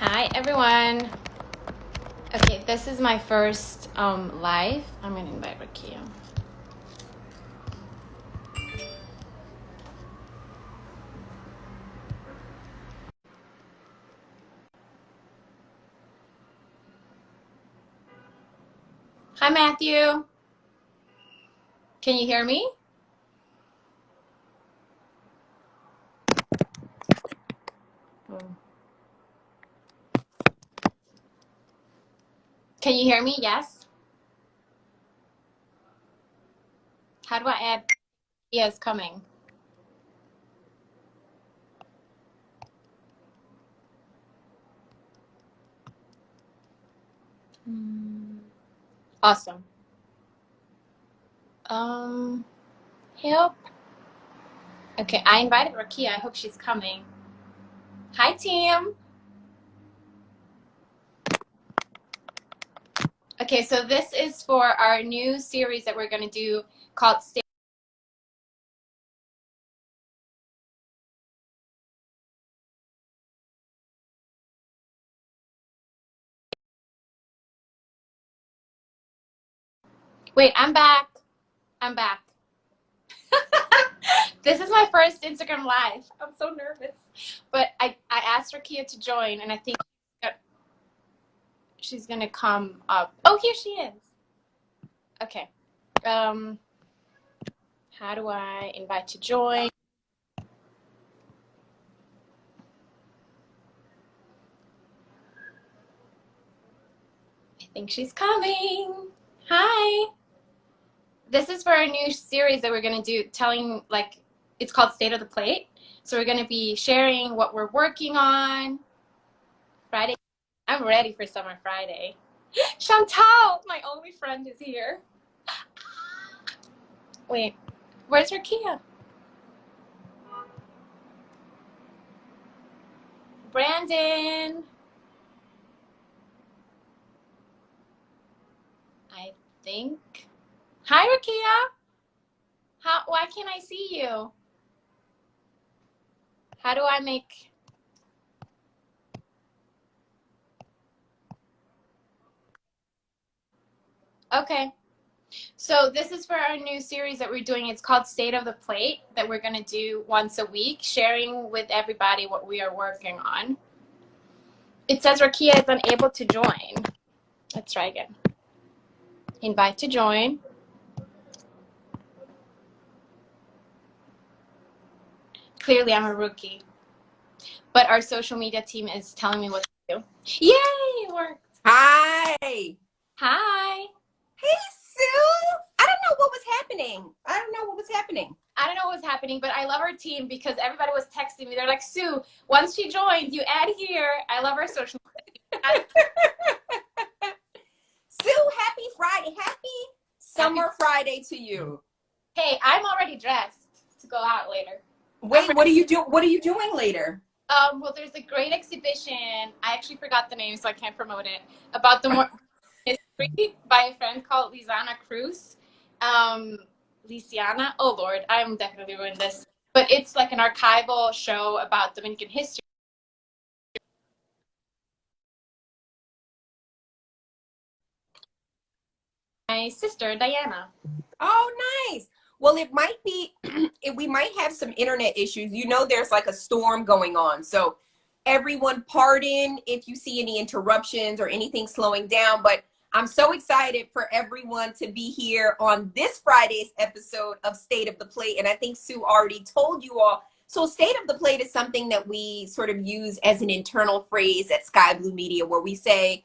Hi everyone. Okay, this is my first live. I'm gonna invite Rakia. Hi Matthew. Can you hear me? Can you hear me? Yes. How do I add Rakia is coming? Awesome. Help. Okay, I invited Rakia. I hope she's coming. Hi team. Okay, so this is for our new series that we're gonna do called Stay. Wait, I'm back. I'm back. This is my first Instagram live. I'm so nervous. But I asked Rakia to join, and I think she's going to come up. Oh, here she is. Okay. How do I invite to join? I think she's coming. Hi. This is for a new series that we're going to do, telling, like, it's called State of the Plate. So we're going to be sharing what we're working on. Friday. I'm ready for Summer Friday. Chantal, my only friend, is here. Wait, where's Rakia? Brandon. I think. Hi, Rakia. Why can't I see you? How do I make... Okay. So this is for our new series that we're doing. It's called State of the Plate, that we're going to do once a week, sharing with everybody what we are working on. It says Rakia is unable to join. Let's try again. Invite to join. Clearly, I'm a rookie. But our social media team is telling me what to do. Yay, it worked. Hi. Hi. Hey, Sue. I don't know what was happening. I don't know what was happening, but I love our team because everybody was texting me. They're like, Sue, once she joins, you add here. I love our social media. Sue, happy Friday. Happy Summer Friday to you. Hey, I'm already dressed to go out later. Wait, what are you doing? What are you doing later? Well, there's a great exhibition. I actually forgot the name, so I can't promote it. About the more history by a friend called Lizana Cruz. Lisiana. Oh Lord, I'm definitely ruined this. But it's like an archival show about Dominican history. My sister Diana. Oh, nice. Well, it might be, we might have some internet issues. You know, there's like a storm going on. So everyone pardon if you see any interruptions or anything slowing down. But I'm so excited for everyone to be here on this Friday's episode of State of the Plate. And I think Sue already told you all. So State of the Plate is something that we sort of use as an internal phrase at Sky Blue Media, where we say,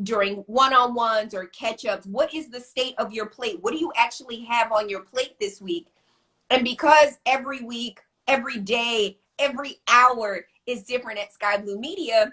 during one-on-ones or catch-ups, what is the state of your plate? What do you actually have on your plate this week? And because every week, every day, every hour is different at Sky Blue Media,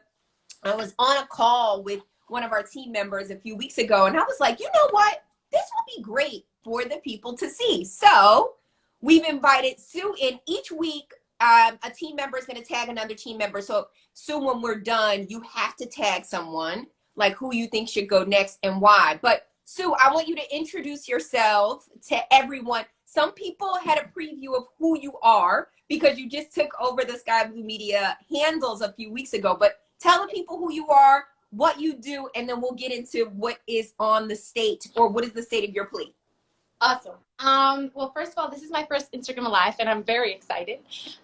I was on a call with one of our team members a few weeks ago, and I was like, you know what? This will be great for the people to see. So we've invited Sue in each week. A team member is going to tag another team member. So Sue, when we're done, you have to tag someone, like who you think should go next and why. But Sue, I want you to introduce yourself to everyone. Some people had a preview of who you are because you just took over the Sky Blue Media handles a few weeks ago, but Tell the people who you are, what you do, and then we'll get into what is on the state, or what is the state of your plea. Awesome. Well, first of all, this is my first Instagram Live, and I'm very excited.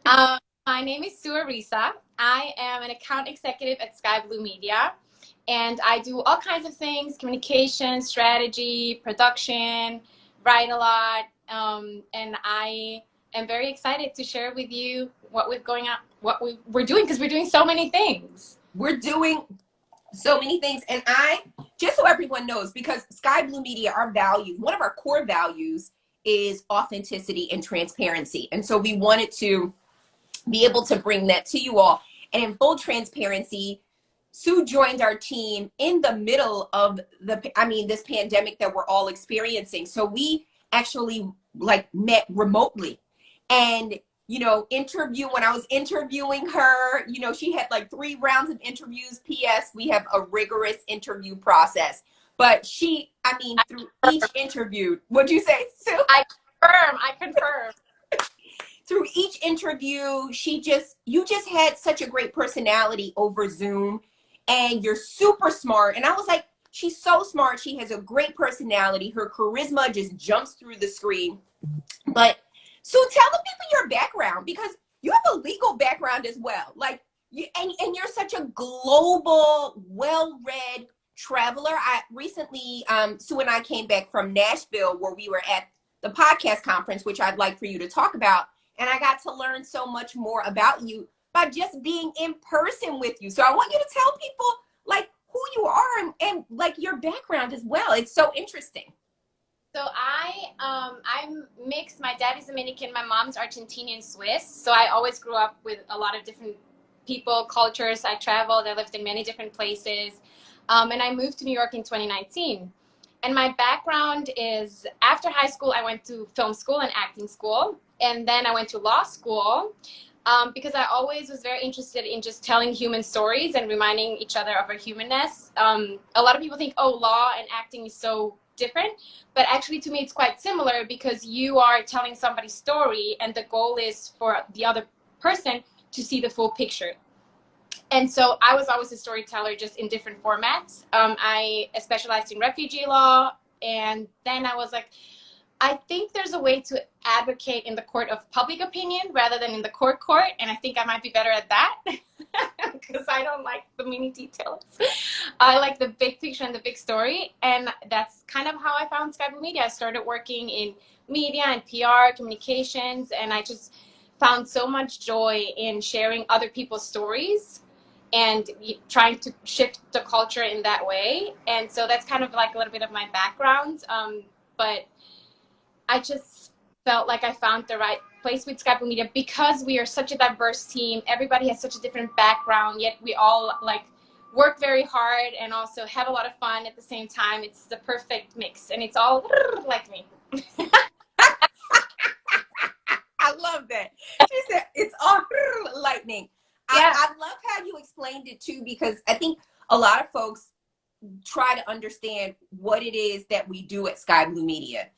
My name is Sue Arisa. I am an account executive at Sky Blue Media, and I do all kinds of things: communication, strategy, production, write a lot, and I am very excited to share with you what we're doing, because we're doing so many things. We're doing so many things, and I, just so everyone knows, because Sky Blue Media, our value, one of our core values is authenticity and transparency, and so we wanted to be able to bring that to you all. And in full transparency, Sue joined our team in the middle of this pandemic that we're all experiencing. So we actually met remotely, and when I was interviewing her, she had 3 rounds of interviews. PS, we have a rigorous interview process. But through each interview, what'd you say, Sue? I confirm. Through each interview, you just had such a great personality over Zoom, and you're super smart. And I was like, she's so smart. She has a great personality. Her charisma just jumps through the screen. But Sue, tell the people your background, because you have a legal background as well. And you're such a global, well-read traveler. I recently, Sue and I came back from Nashville, where we were at the podcast conference, which I'd like for you to talk about. And I got to learn so much more about you by just being in person with you. So I want you to tell people who you are and your background as well. It's so interesting. So I'm mixed. My dad is Dominican, my mom's Argentinian Swiss. So I always grew up with a lot of different people, cultures. I traveled, I lived in many different places. And I moved to New York in 2019. And my background is, after high school, I went to film school and acting school. And then I went to law school because I always was very interested in just telling human stories and reminding each other of our humanness. A lot of people think, oh, law and acting is so different. But actually, to me, it's quite similar, because you are telling somebody's story, and the goal is for the other person to see the full picture. And so I was always a storyteller, just in different formats. I specialized in refugee law, and then I was like, I think there's a way to advocate in the court of public opinion rather than in the court, and I think I might be better at that, because I don't like the mini details. I like the big picture and the big story, and that's kind of how I found Sky Blue Media. I started working in media and PR, communications, and I just found so much joy in sharing other people's stories and trying to shift the culture in that way. And so that's kind of a little bit of my background, but I just felt like I found the right place with Sky Blue Media, because we are such a diverse team. Everybody has such a different background, yet we all work very hard and also have a lot of fun at the same time. It's the perfect mix, and it's all like me. I love that. She said it's all lightning. Yeah. I love how you explained it too, because I think a lot of folks try to understand what it is that we do at Sky Blue Media.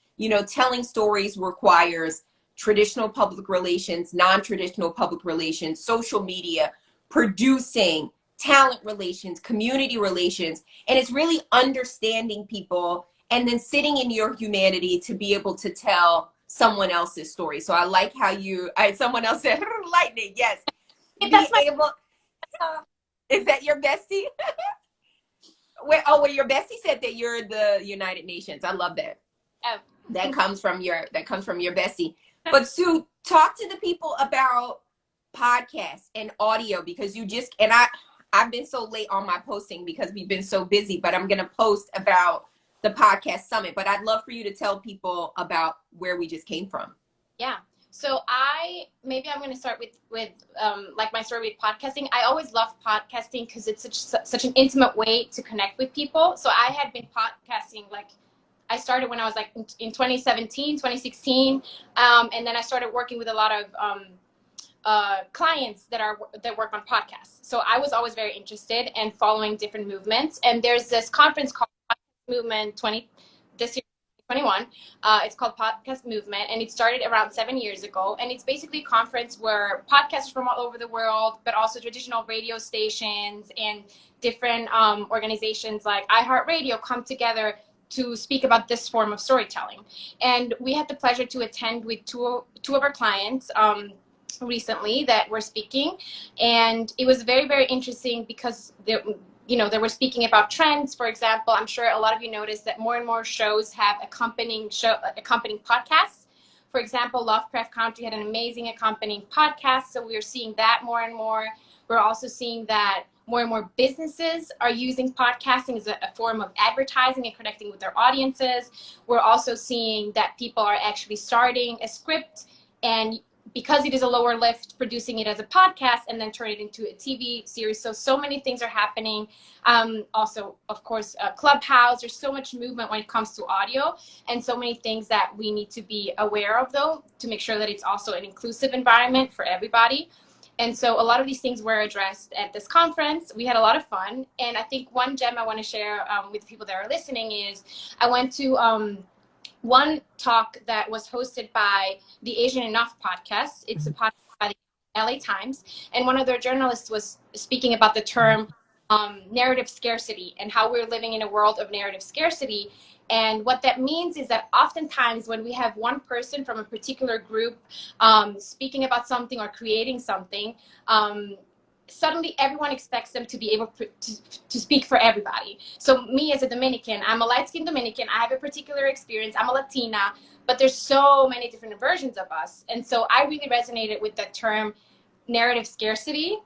Telling stories requires traditional public relations, non-traditional public relations, social media, producing, talent relations, community relations, and it's really understanding people and then sitting in your humanity to be able to tell someone else's story. So I like how someone else said lightning. Yes. That's Is that your bestie? Well, your bestie said that you're the United Nations. I love that. Oh. That comes from your bestie. But Sue, talk to the people about podcasts and audio, because I've been so late on my posting because we've been so busy, but I'm going to post about the podcast summit. But I'd love for you to tell people about where we just came from. Yeah. So I'm going to start with my story with podcasting. I always loved podcasting because it's such an intimate way to connect with people. So I had been podcasting I started when I was in 2017, 2016, and then I started working with a lot of clients that work on podcasts. So I was always very interested in following different movements. And there's this conference called Movement this year, 2021. It's called Podcast Movement, and it started around 7 years ago. And it's basically a conference where podcasters from all over the world, but also traditional radio stations and different organizations like iHeartRadio come together to speak about this form of storytelling. And we had the pleasure to attend with two of our clients recently that were speaking, and it was very, very interesting because they were speaking about trends. For example, I'm sure a lot of you noticed that more and more shows have accompanying podcasts. For example, Lovecraft Country had an amazing accompanying podcast, so we are seeing that more and more. We're also seeing that more and more businesses are using podcasting as a form of advertising and connecting with their audiences. We're also seeing that people are actually starting a script, and because it is a lower lift, producing it as a podcast and then turn it into a TV series. So many things are happening. Also, of course, Clubhouse. There's so much movement when it comes to audio, and so many things that we need to be aware of, though, to make sure that it's also an inclusive environment for everybody. And so a lot of these things were addressed at this conference. We had a lot of fun. And I think one gem I want to share with the people that are listening is I went to one talk that was hosted by the Asian Enough podcast. It's a podcast by the LA Times. And one of their journalists was speaking about the term narrative scarcity and how we're living in a world of narrative scarcity. And what that means is that oftentimes when we have one person from a particular group speaking about something or creating something, suddenly everyone expects them to be able to speak for everybody. So me as a Dominican, I'm a light-skinned Dominican. I have a particular experience. I'm a Latina, but there's so many different versions of us. And so I really resonated with that term narrative scarcity.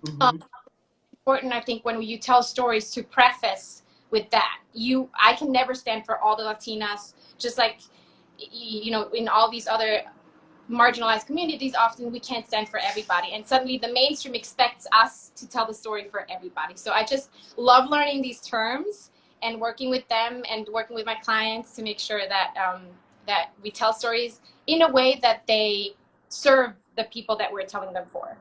Important, I think, when you tell stories to preface with that. I can never stand for all the Latinas, just like, in all these other marginalized communities, often we can't stand for everybody, and suddenly the mainstream expects us to tell the story for everybody. So I just love learning these terms and working with them and working with my clients to make sure that that we tell stories in a way that they serve the people that we're telling them for.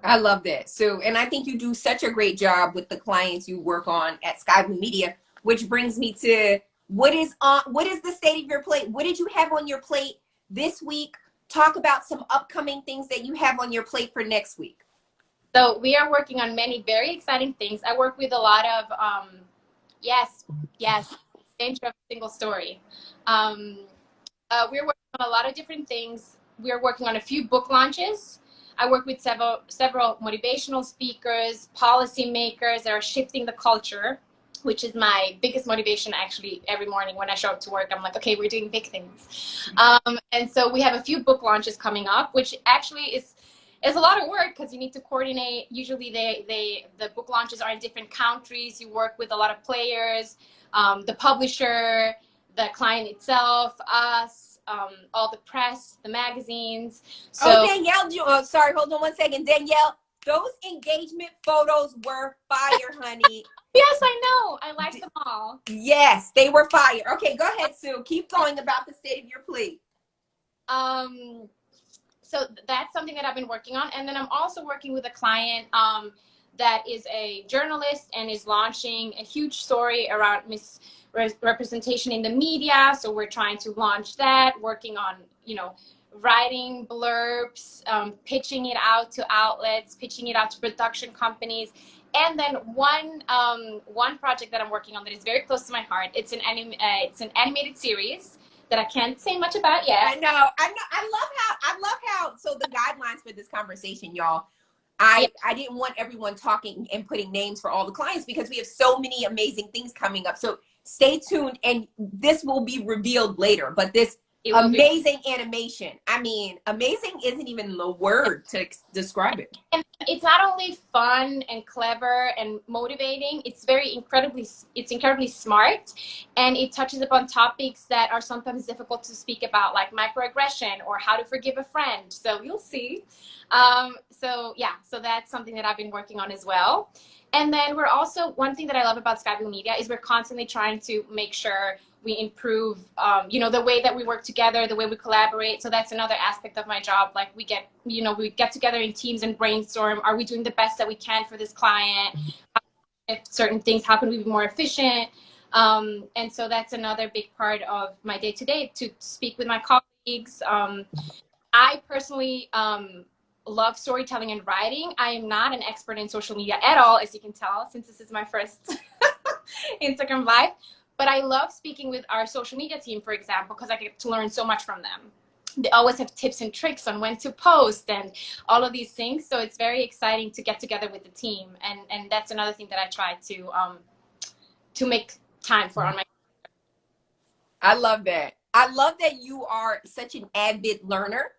I love that. So, and I think you do such a great job with the clients you work on at Skai Media, which brings me to what is the state of your plate? What did you have on your plate this week? Talk about some upcoming things that you have on your plate for next week. So we are working on many very exciting things. I work with a lot of, yes, danger of a single story. We're working on a lot of different things. We're working on a few book launches. I work with several motivational speakers, policymakers that are shifting the culture, which is my biggest motivation actually every morning when I show up to work. I'm like, okay, we're doing big things. And so we have a few book launches coming up, which actually is a lot of work because you need to coordinate. Usually the book launches are in different countries. You work with a lot of players, the publisher, the client itself, us, all the press, the magazines. So, Danielle, sorry, hold on one second. Danielle, those engagement photos were fire, honey. Yes, I know. I like them all. Yes, they were fire. Okay, go ahead, Sue. Keep going about the state of your plate. So that's something that I've been working on. And then I'm also working with a client that is a journalist and is launching a huge story around misrepresentation in the media. So we're trying to launch that, working on, writing blurbs, pitching it out to outlets, pitching it out to production companies. And then one project that I'm working on that is very close to my heart. It's an animated series that I can't say much about yet. I know. I love how. So the guidelines for this conversation, y'all. I didn't want everyone talking and putting names for all the clients because we have so many amazing things coming up. So stay tuned, and this will be revealed later. But this amazing animation. I mean, amazing isn't even the word to describe it. And it's not only fun and clever and motivating, it's incredibly smart, and it touches upon topics that are sometimes difficult to speak about, like microaggression or how to forgive a friend. So you'll see. So that's something that I've been working on as well. And then we're also, one thing that I love about Skai Media is we're constantly trying to make sure we improve, the way that we work together, the way we collaborate. So that's another aspect of my job. Like we get together in teams and brainstorm. Are we doing the best that we can for this client? If certain things, how can we be more efficient? And so that's another big part of my day to day, to speak with my colleagues. I personally love storytelling and writing. I am not an expert in social media at all, as you can tell, since this is my first Instagram live. But I love speaking with our social media team, for example, because I get to learn so much from them. They always have tips and tricks on when to post and all of these things. So it's very exciting to get together with the team. And that's another thing that I try to make time for on my. I love that. I love that you are such an avid learner.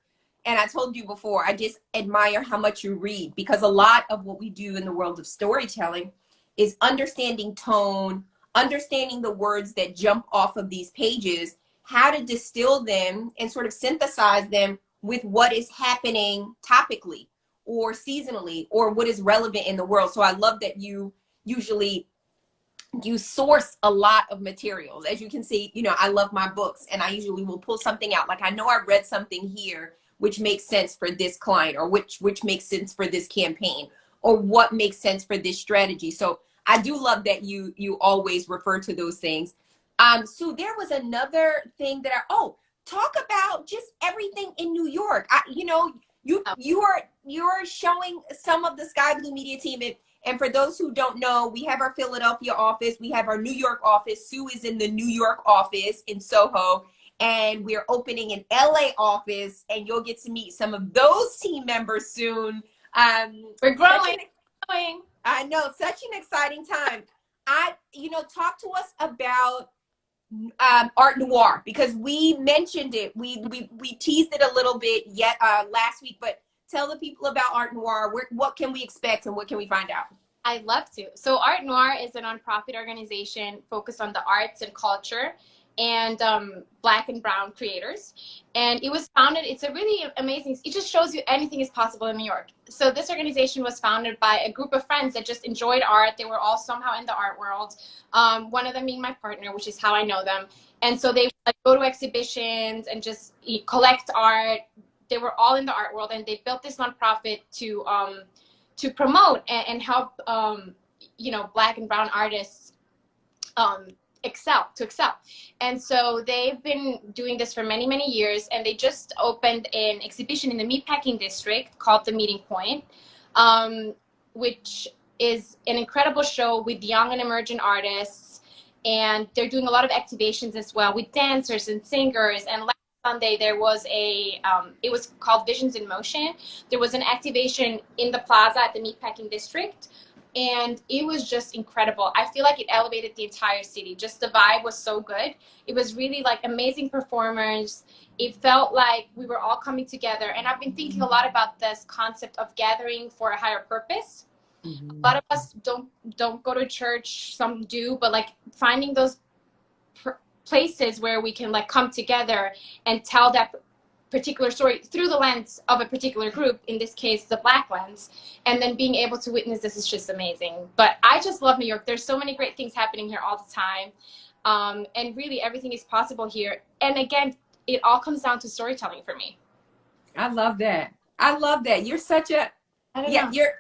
And I told you before, I just admire how much you read, because a lot of what we do in the world of storytelling is understanding tone, understanding the words that jump off of these pages, how to distill them and sort of synthesize them with what is happening topically or seasonally or what is relevant in the world. So I love that you usually source a lot of materials. As you can see, you know, I love my books, and I usually will pull something out. Like, I know I read something here which makes sense for this client, or which makes sense for this campaign, or what makes sense for this strategy. So I do love that you always refer to those things. So there was another thing that talk about just everything in New York. You know, you're showing some of the Sky Blue Media team. And for those who don't know, we have our Philadelphia office. We have our New York office. Sue is in the New York office in Soho. And we're opening an LA office. And you'll get to meet some of those team members soon. We're growing. I know, such an exciting time. Talk to us about Art Noir, because we mentioned it. We teased it a little bit yet last week, but tell the people about Art Noir. What can we expect and what can we find out? I'd love to. So Art Noir is a nonprofit organization focused on the arts and culture and Black and brown creators. And it was founded, it's a really amazing, it just shows you anything is possible in New York. So this organization was founded by a group of friends that just enjoyed art. They were all somehow in the art world. One of them being my partner, which is how I know them. And so they would go to exhibitions and just collect art. They were all in the art world, and they built this nonprofit to promote and help Black and brown artists excel. And so they've been doing this for many, many years, and they just opened an exhibition in the Meatpacking District called The Meeting Point, which is an incredible show with young and emerging artists. And they're doing a lot of activations as well with dancers and singers. And last Sunday there was it was called Visions in Motion. There was an activation in the plaza at the Meatpacking District, and it was just incredible. I feel like it elevated the entire city. Just the vibe was so good. It was really like amazing performers. It felt like we were all coming together. And I've been thinking a lot about this concept of gathering for a higher purpose. Mm-hmm. A lot of us don't go to church, some do, but like finding those places where we can like come together and tell that particular story through the lens of a particular group, in this case the Black lens, and then being able to witness this is just amazing. But I just love New York. There's so many great things happening here all the time, and really everything is possible here. And again, it all comes down to storytelling for me. I love that. You're such a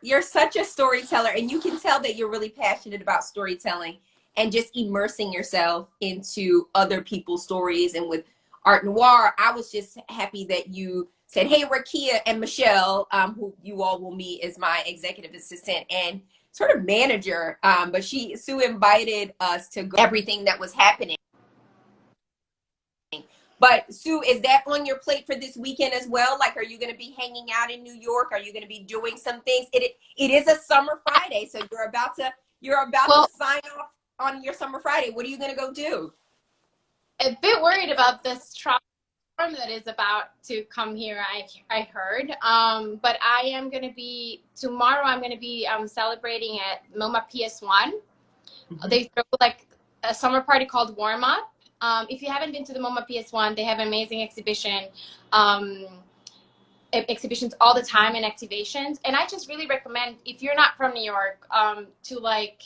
you're such a storyteller, and you can tell that you're really passionate about storytelling and just immersing yourself into other people's stories. And with Art Noir, I was just happy that you said, hey, Rakia and Michelle, who you all will meet as my executive assistant and sort of manager, but Sue invited us to go everything that was happening. But Sue, is that on your plate for this weekend as well? Like, are you going to be hanging out in New York? Are you going to be doing some things? It is a summer Friday, so you're about to sign off on your summer Friday. What are you going to go do? A bit worried about this storm that is about to come here, I heard. But I am going to be, tomorrow I'm going to be celebrating at MoMA PS1. Mm-hmm. They throw like a summer party called Warm Up. If you haven't been to the MoMA PS1, they have amazing exhibitions all the time and activations. And I just really recommend, if you're not from New York, to like,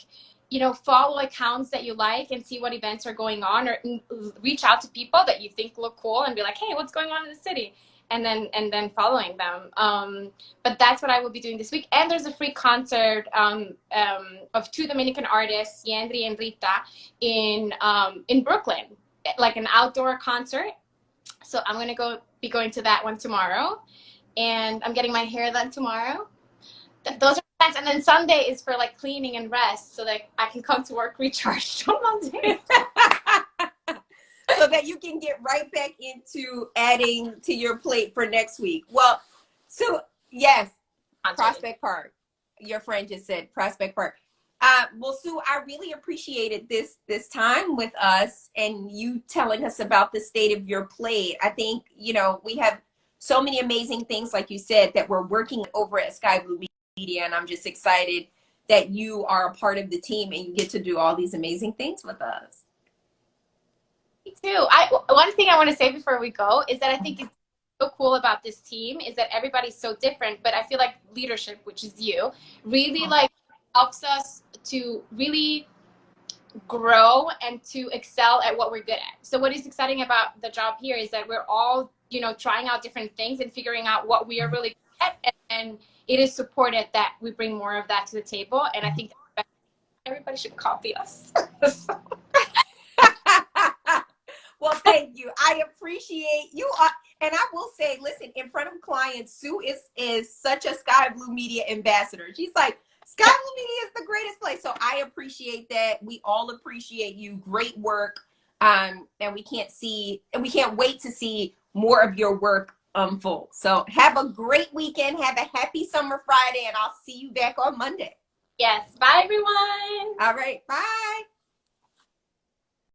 follow accounts that you like and see what events are going on, or reach out to people that you think look cool and be like, hey, what's going on in the city? and then following them. But that's what I will be doing this week. And there's a free concert of two Dominican artists, Yandri and Rita, in Brooklyn, like an outdoor concert. So I'm gonna be going to that one tomorrow, and I'm getting my hair done tomorrow. Those are plans, and then Sunday is for like cleaning and rest, so that I can come to work recharged on Monday. So that you can get right back into adding to your plate for next week. Well, so yes, Prospect Park. Your friend just said Prospect Park. Well, Sue, I really appreciated this time with us and you telling us about the state of your plate. I think, you know, we have so many amazing things, like you said, that we're working over at Sky Blue Media, and I'm just excited that you are a part of the team and you get to do all these amazing things with us. Me too. One thing I want to say before we go is that I think it's so cool about this team is that everybody's so different, but I feel like leadership, which is you, really like helps us to really grow and to excel at what we're good at. So what is exciting about the job here is that we're all, you know, trying out different things and figuring out what we are really good at, and it is supported that we bring more of that to the table, and I think everybody should copy us. Well, thank you. I appreciate you. And I will say, listen, in front of clients, Sue is such a Sky Blue Media ambassador. She's like, Sky Blue Media is the greatest place. So I appreciate that. We all appreciate you. Great work. And we can't wait to see more of your work unfold. So have a great weekend. Have a happy summer Friday, and I'll see you back on Monday. Yes. Bye, everyone. All right. Bye.